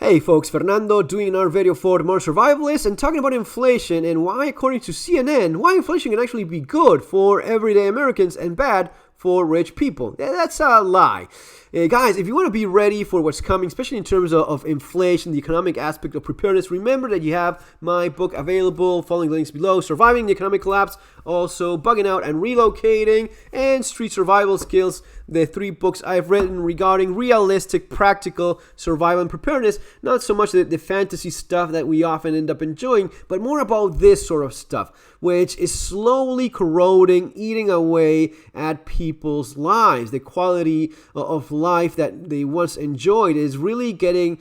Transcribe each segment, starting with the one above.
Hey folks, Fernando doing another video for the Modern Survivalist and talking about inflation and why, according to CNN, why inflation can actually be good for everyday Americans and bad for rich people. That's a lie. Guys, if you want to be ready for what's coming, especially in terms of inflation, the economic aspect of preparedness, remember that you have my book available, following the links below, Surviving the Economic Collapse, also Bugging Out and Relocating, and Street Survival Skills, the 3 books I've written regarding realistic, practical survival and preparedness, not so much the fantasy stuff that we often end up enjoying, but more about this sort of stuff, which is slowly corroding, eating away at people's lives. The quality of life that they once enjoyed is really getting,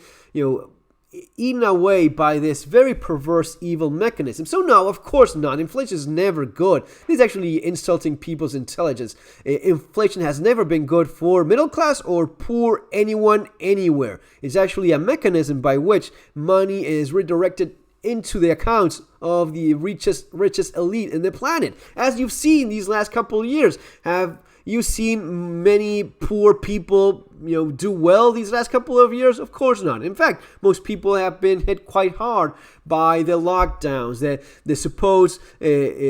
eaten away by this very perverse evil mechanism. So no, of course not. Inflation is never good. It's actually insulting people's intelligence. Inflation has never been good for middle class or poor anyone anywhere. It's actually a mechanism by which money is redirected into the accounts of the richest elite in the planet. As you've seen these last couple of years, have you seen many poor people, do well these last couple of years? Of course not. In fact, most people have been hit quite hard by the lockdowns, the supposed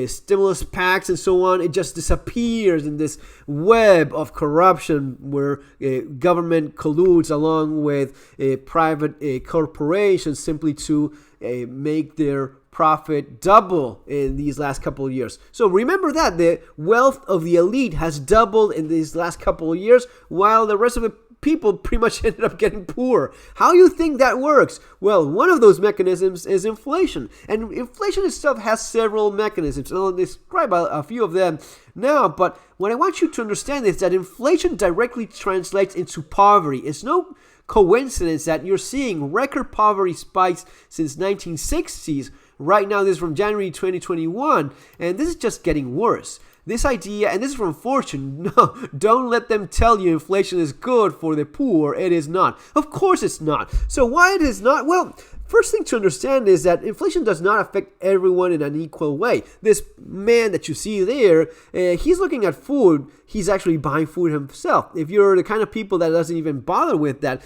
stimulus packs and so on. It just disappears in this web of corruption where government colludes along with private corporations simply to make their profit double in these last couple of years. So remember that the wealth of the elite has doubled in these last couple of years, while the rest of the people pretty much ended up getting poor. How do you think that works? Well, one of those mechanisms is inflation. And inflation itself has several mechanisms. And I'll describe a few of them now. But what I want you to understand is that inflation directly translates into poverty. It's no coincidence that you're seeing record poverty spikes since 1960s. Right now, this is from January 2021, and this is just getting worse. This idea, and this is from Fortune, no, don't let them tell you inflation is good for the poor. It is not. Of course it's not. So why it is not? Well, first thing to understand is that inflation does not affect everyone in an equal way. This man that you see there, he's looking at food. He's actually buying food himself. If you're the kind of people that doesn't even bother with that,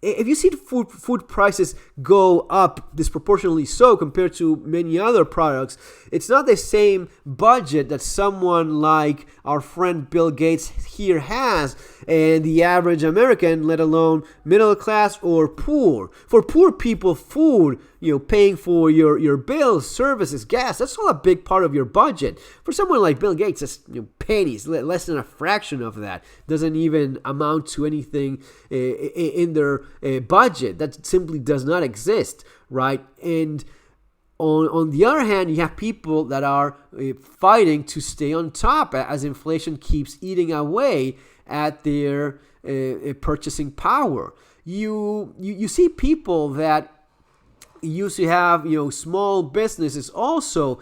if you see food prices go up disproportionately so compared to many other products, it's not the same budget that someone like our friend Bill Gates here has and the average American, let alone middle class or poor. For poor people, food, paying for your bills, services, gas, that's all a big part of your budget. For someone like Bill Gates, that's pennies, less than a fraction of that. Doesn't even amount to anything in their budget. That simply does not exist, right? And on the other hand, you have people that are fighting to stay on top as inflation keeps eating away at their purchasing power. You see people that used to have small businesses also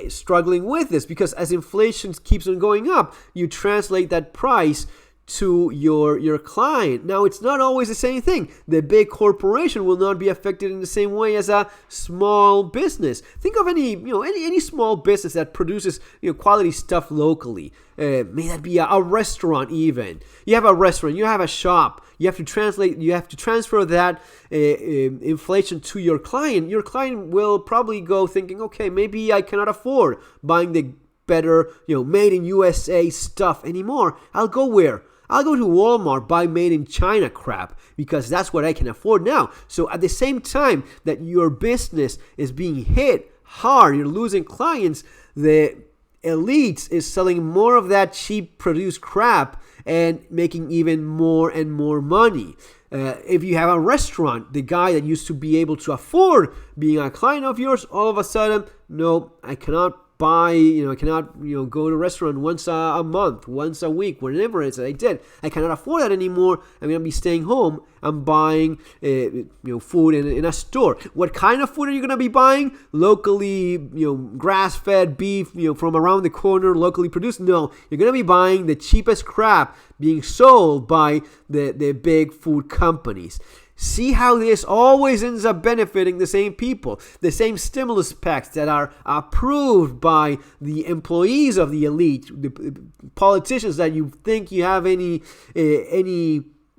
struggling with this, because as inflation keeps on going up, you translate that price to your client. Now, it's not always the same thing. The big corporation will not be affected in the same way as a small business. Think of any small business that produces quality stuff locally. May that be a restaurant even. You have a restaurant, you have a shop. You have to transfer that inflation to your client. Your client will probably go thinking, okay, maybe I cannot afford buying the better, made in USA stuff anymore. I'll go where? I'll go to Walmart, buy made in China crap, because that's what I can afford now. So at the same time that your business is being hit hard, you're losing clients, the elites is selling more of that cheap produced crap and making even more and more money. If you have a restaurant, the guy that used to be able to afford being a client of yours, all of a sudden, no, I cannot buy, I cannot, go to a restaurant once a month, once a week, whenever it is that I did. I cannot afford that anymore. I'm going to be staying home. I'm buying, food in a store. What kind of food are you going to be buying? Locally, grass-fed beef, from around the corner, locally produced? No, you're going to be buying the cheapest crap being sold by the big food companies. See how this always ends up benefiting the same people, the same stimulus packs that are approved by the employees of the elite, the politicians that you think you have any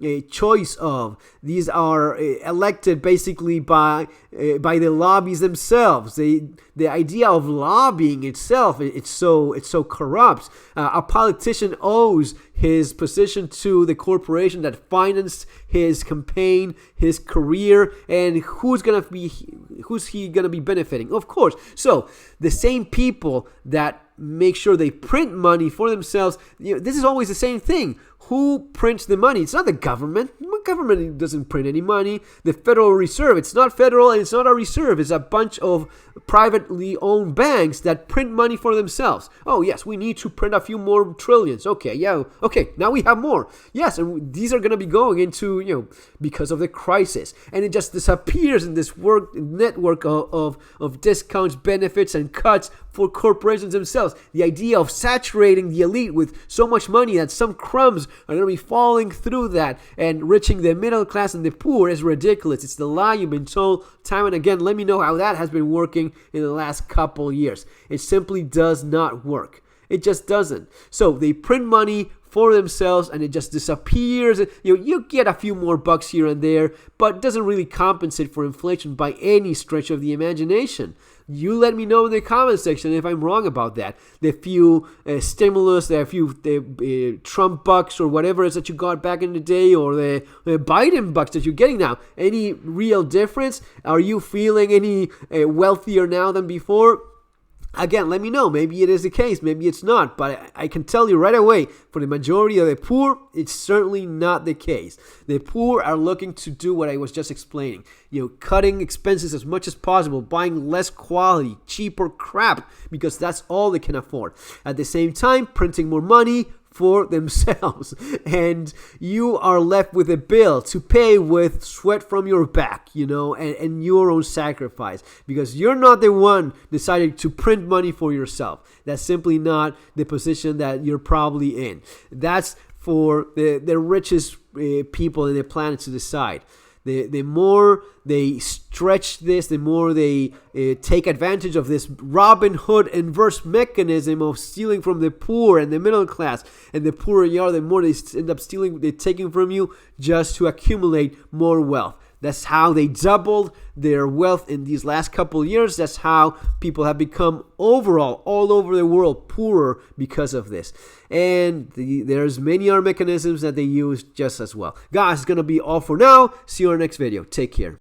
a choice of. These are elected basically by the lobbies themselves. The idea of lobbying itself, it's so corrupt. A politician owes his position to the corporation that financed his campaign, his career, and who's he gonna be benefiting? Of course. So the same people that make sure they print money for themselves, this is always the same thing. Who prints the money? It's not the government. The government doesn't print any money. The Federal Reserve, it's not federal and it's not a reserve. It's a bunch of privately owned banks that print money for themselves. Oh, yes, we need to print a few more trillions. Okay, yeah, okay, now we have more. Yes, and these are going to be going into, because of the crisis. And it just disappears in this network of discounts, benefits, and cuts for corporations themselves. The idea of saturating the elite with so much money that some crumbs are going to be falling through that and enriching the middle class and the poor is ridiculous. It's the lie you've been told time and again. Let me know how that has been working in the last couple years. It simply does not work. It just doesn't. So they print money for themselves and it just disappears. You get a few more bucks here and there, but it doesn't really compensate for inflation by any stretch of the imagination. You let me know in the comment section if I'm wrong about that. The few stimulus, the few Trump bucks or whatever it is that you got back in the day, or the Biden bucks that you're getting now. Any real difference? Are you feeling any wealthier now than before? Again, let me know. Maybe it is the case. Maybe it's not. But I can tell you right away, for the majority of the poor, it's certainly not the case. The poor are looking to do what I was just explaining. Cutting expenses as much as possible, buying less quality, cheaper crap, because that's all they can afford. At the same time, printing more money for themselves, and you are left with a bill to pay with sweat from your back, and your own sacrifice, because you're not the one deciding to print money for yourself. That's simply not the position that you're probably in. That's for the richest people on the planet to decide. The more they stretch this, the more they take advantage of this Robin Hood inverse mechanism of stealing from the poor and the middle class. And the poorer you are, the more they end up taking from you just to accumulate more wealth. That's how they doubled their wealth in these last couple of years. That's how people have become overall, all over the world, poorer because of this. And there's many other mechanisms that they use just as well. Guys, it's going to be all for now. See you in our next video. Take care.